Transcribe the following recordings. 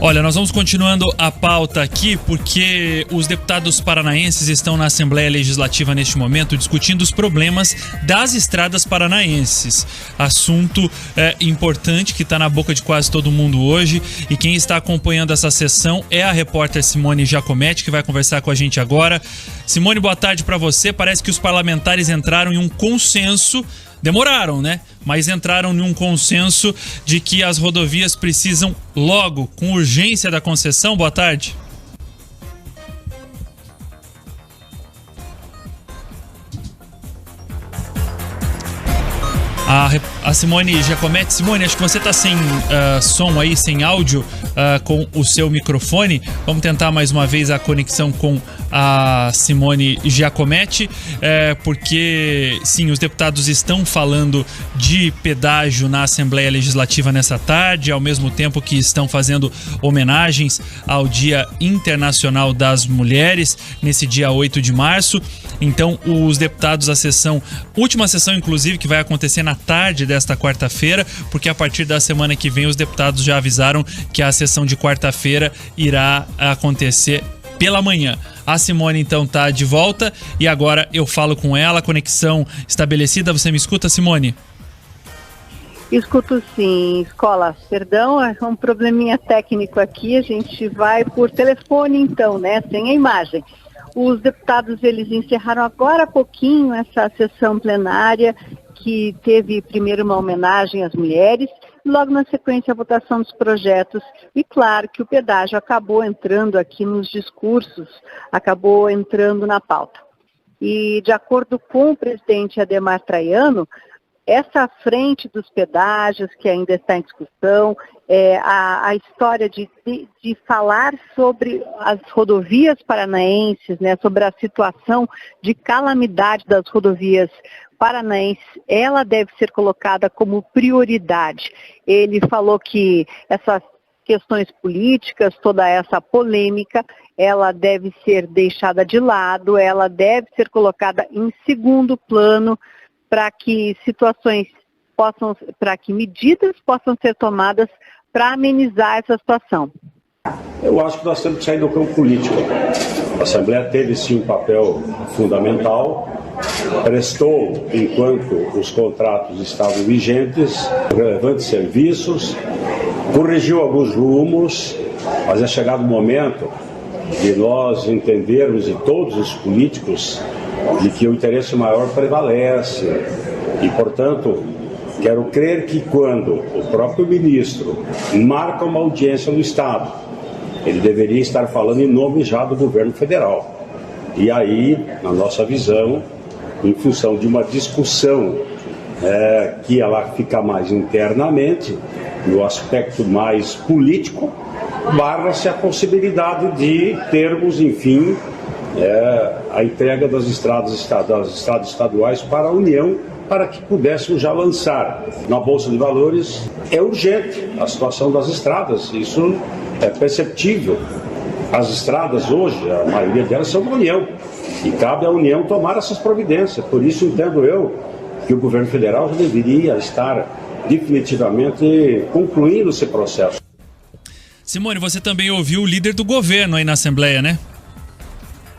Olha, nós vamos continuando a pauta aqui porque os deputados paranaenses estão na Assembleia Legislativa neste momento discutindo os problemas das estradas paranaenses. Assunto importante que está na boca de quase todo mundo hoje, e quem está acompanhando essa sessão é a repórter Simone Giacometti, que vai conversar com a gente agora. Simone, boa tarde para você. Parece que os parlamentares entraram em um consenso. Demoraram, né? Mas entraram em um consenso de que as rodovias precisam logo, com urgência, da concessão. Boa tarde. A Simone Giacometti. Simone, acho que você está sem som aí, sem áudio com o seu microfone. Vamos tentar mais uma vez a conexão com a Simone Giacometti, porque sim, os deputados estão falando de pedágio na Assembleia Legislativa nessa tarde, ao mesmo tempo que estão fazendo homenagens ao Dia Internacional das Mulheres, nesse dia 8 de março. Então, os deputados, a sessão, última sessão inclusive, que vai acontecer na tarde desta quarta-feira, porque a partir da semana que vem os deputados já avisaram que a sessão de quarta-feira irá acontecer pela manhã. A Simone então tá de volta e agora eu falo com ela, conexão estabelecida. Você me escuta, Simone? Escuto sim, Escola. Perdão, é um probleminha técnico aqui, a gente vai por telefone então, né, sem a imagem. Os deputados, eles encerraram agora há pouquinho essa sessão plenária, que teve primeiro uma homenagem às mulheres, e logo na sequência a votação dos projetos. E claro que o pedágio acabou entrando aqui nos discursos, acabou entrando na pauta. E de acordo com o presidente Adhemar Traiano, essa frente dos pedágios que ainda está em discussão, a história de falar sobre as rodovias paranaenses, né, sobre a situação de calamidade das rodovias paranaenses, ela deve ser colocada como prioridade. Ele falou que essas questões políticas, toda essa polêmica, ela deve ser deixada de lado, ela deve ser colocada em segundo plano, para que medidas possam ser tomadas para amenizar essa situação. Eu acho que nós temos que sair do campo político. A Assembleia teve sim um papel fundamental, prestou, enquanto os contratos estavam vigentes, relevantes serviços, corrigiu alguns rumos, mas é chegado o momento de nós entendermos, e todos os políticos, de que o interesse maior prevalece. E, portanto, quero crer que quando o próprio ministro marca uma audiência no Estado, ele deveria estar falando em nome já do governo federal. E aí, na nossa visão, em função de uma discussão que ela fica mais internamente, no aspecto mais político, barra-se a possibilidade de termos, enfim, a entrega das estradas estaduais para a União, para que pudéssemos já lançar na Bolsa de Valores. É urgente a situação das estradas, isso é perceptível. As estradas hoje, a maioria delas são da União, e cabe à União tomar essas providências. Por isso entendo eu que o governo federal já deveria estar definitivamente concluindo esse processo. Simone, você também ouviu o líder do governo aí na Assembleia, né?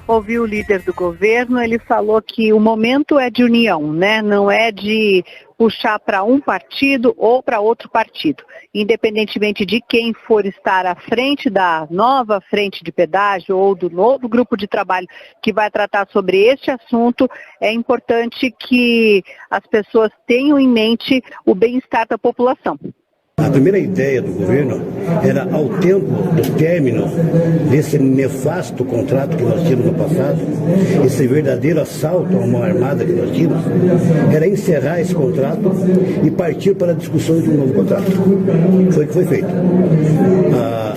Ouvi o líder do governo, ele falou que o momento é de união, né? Não é de puxar para um partido ou para outro partido. Independentemente de quem for estar à frente da nova frente de pedágio ou do novo grupo de trabalho que vai tratar sobre este assunto, é importante que as pessoas tenham em mente o bem-estar da população. A primeira ideia do governo era, ao tempo do término desse nefasto contrato que nós tínhamos no passado, esse verdadeiro assalto a uma armada que nós tínhamos, era encerrar esse contrato e partir para a discussão de um novo contrato. Foi o que foi feito.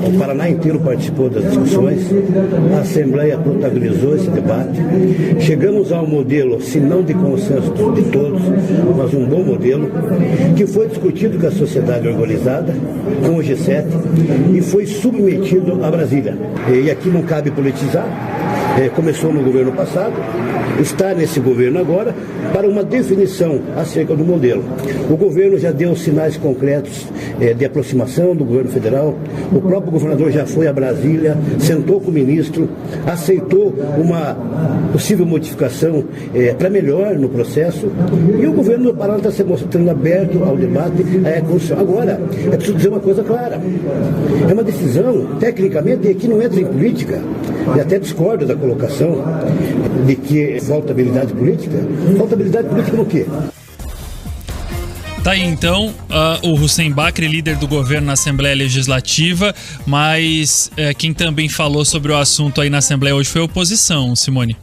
O Paraná inteiro participou das discussões, a Assembleia protagonizou esse debate, chegamos a um modelo, se não de consenso de todos, mas um bom modelo, que foi discutido com a sociedade organizada, com o G7, e foi submetido a Brasília. E aqui não cabe politizar, começou no governo passado, está nesse governo agora, para uma definição acerca do modelo. O governo já deu sinais concretos de aproximação do governo federal, o próprio governador já foi a Brasília, sentou com o ministro, aceitou uma possível modificação para melhor no processo, e o governo do Paraná está se mostrando aberto ao debate. Agora, é preciso dizer uma coisa clara, é uma decisão, tecnicamente, que não entra em política, e até discordo da colocação de que falta habilidade política. Falta habilidade política no quê? Tá aí então o Hussein Bakri, líder do governo na Assembleia Legislativa, mas quem também falou sobre o assunto aí na Assembleia hoje foi a oposição, Simone.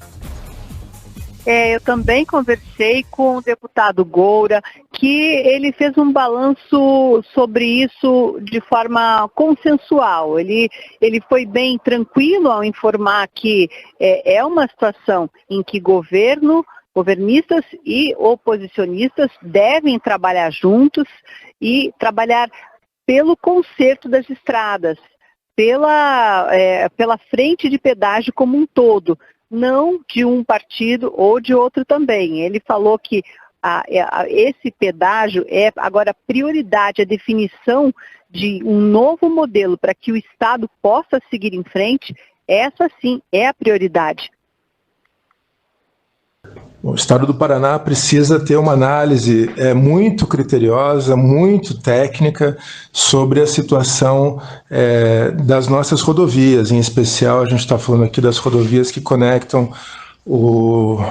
Eu também conversei com o deputado Goura, que ele fez um balanço sobre isso de forma consensual. Ele foi bem tranquilo ao informar que é uma situação em que governistas e oposicionistas devem trabalhar juntos e trabalhar pelo conserto das estradas, pela frente de pedágio como um todo, não de um partido ou de outro também. Ele falou que esse pedágio é agora prioridade, a definição de um novo modelo para que o Estado possa seguir em frente. Essa sim é a prioridade. O Estado do Paraná precisa ter uma análise muito criteriosa, muito técnica sobre a situação das nossas rodovias. Em especial, a gente está falando aqui das rodovias que conectam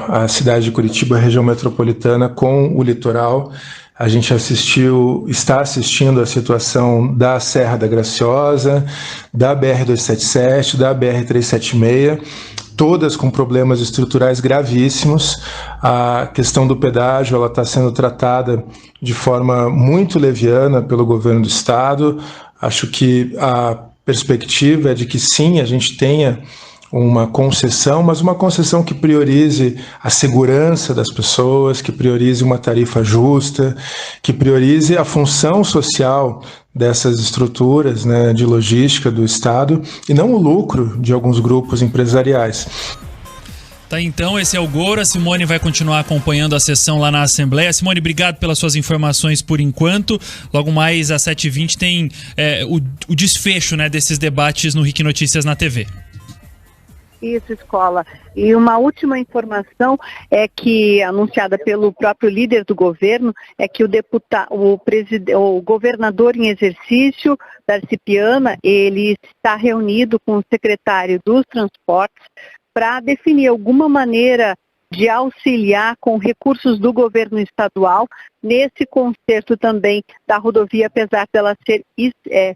a cidade de Curitiba, a região metropolitana, com o litoral. A gente está assistindo a situação da Serra da Graciosa, da BR-277, da BR-376, todas com problemas estruturais gravíssimos. A questão do pedágio ela está sendo tratada de forma muito leviana pelo governo do estado. Acho que a perspectiva é de que sim, a gente tenha uma concessão, mas uma concessão que priorize a segurança das pessoas, que priorize uma tarifa justa, que priorize a função social dessas estruturas, né, de logística do Estado, e não o lucro de alguns grupos empresariais. Tá, então, esse é o Goura. A Simone vai continuar acompanhando a sessão lá na Assembleia. Simone, obrigado pelas suas informações por enquanto. Logo mais às 7h20 tem o desfecho, né, desses debates no RIC Notícias na TV. Isso, Escola. E uma última informação é que, anunciada pelo próprio líder do governo, é que o governador em exercício, Darcy Piana, ele está reunido com o secretário dos Transportes para definir alguma maneira de auxiliar com recursos do governo estadual nesse conserto também da rodovia, apesar dela ser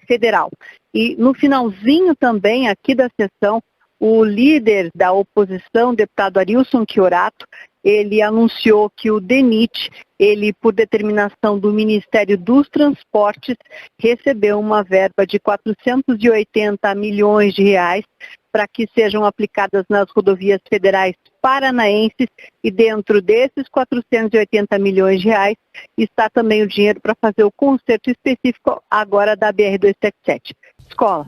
federal. E no finalzinho também aqui da sessão, o líder da oposição, o deputado Arilson Chiorato, ele anunciou que o DENIT, ele, por determinação do Ministério dos Transportes, recebeu uma verba de 480 milhões de reais para que sejam aplicadas nas rodovias federais paranaenses, e dentro desses 480 milhões de reais está também o dinheiro para fazer o conserto específico agora da BR-277. Escola.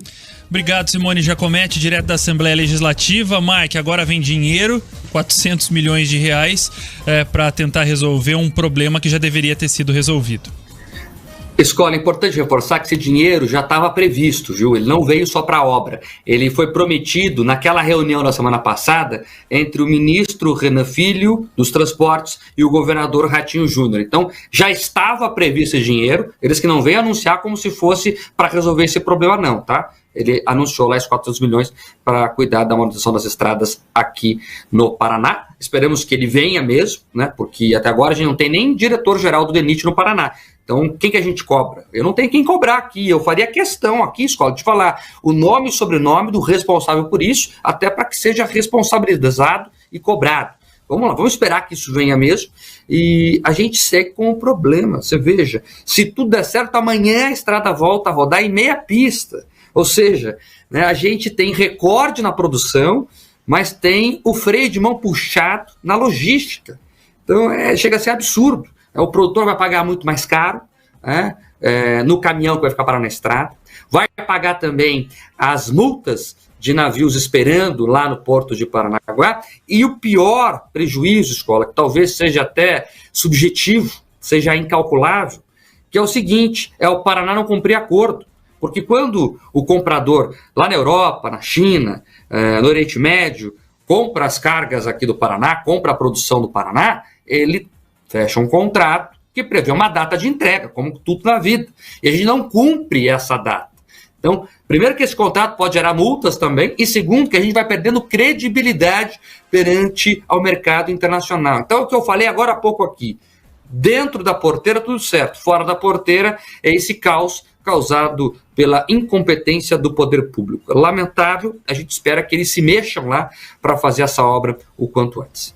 Obrigado, Simone Giacometti, direto da Assembleia Legislativa. Mike, agora vem dinheiro, 400 milhões de reais, para tentar resolver um problema que já deveria ter sido resolvido. Escola, é importante reforçar que esse dinheiro já estava previsto, viu? Ele não veio só para a obra. Ele foi prometido naquela reunião da semana passada entre o ministro Renan Filho, dos Transportes, e o governador Ratinho Júnior. Então, já estava previsto esse dinheiro, eles que não vêm anunciar como se fosse para resolver esse problema não, tá? Ele anunciou lá esses 400 milhões para cuidar da manutenção das estradas aqui no Paraná. Esperamos que ele venha mesmo, né? Porque até agora a gente não tem nem diretor-geral do DENIT no Paraná. Então, quem que a gente cobra? Eu não tenho quem cobrar aqui. Eu faria questão aqui, Escola, de falar o nome e sobrenome do responsável por isso, até para que seja responsabilizado e cobrado. Vamos lá, vamos esperar que isso venha mesmo. E a gente segue com o problema. Você veja, se tudo der certo, amanhã a estrada volta a rodar em meia pista. Ou seja, né, a gente tem recorde na produção, mas tem o freio de mão puxado na logística. Então, chega a ser absurdo. O produtor vai pagar muito mais caro, no caminhão que vai ficar parado na estrada, vai pagar também as multas de navios esperando lá no porto de Paranaguá, e o pior prejuízo, Escola, que talvez seja até subjetivo, seja incalculável, que é o seguinte, é o Paraná não cumprir acordo. Porque quando o comprador, lá na Europa, na China, no Oriente Médio, compra as cargas aqui do Paraná, compra a produção do Paraná, ele fecha um contrato que prevê uma data de entrega, como tudo na vida. E a gente não cumpre essa data. Então, primeiro que esse contrato pode gerar multas também, e segundo que a gente vai perdendo credibilidade perante ao mercado internacional. Então, o que eu falei agora há pouco aqui, dentro da porteira tudo certo, fora da porteira é esse caos causado pela incompetência do poder público. Lamentável, a gente espera que eles se mexam lá para fazer essa obra o quanto antes.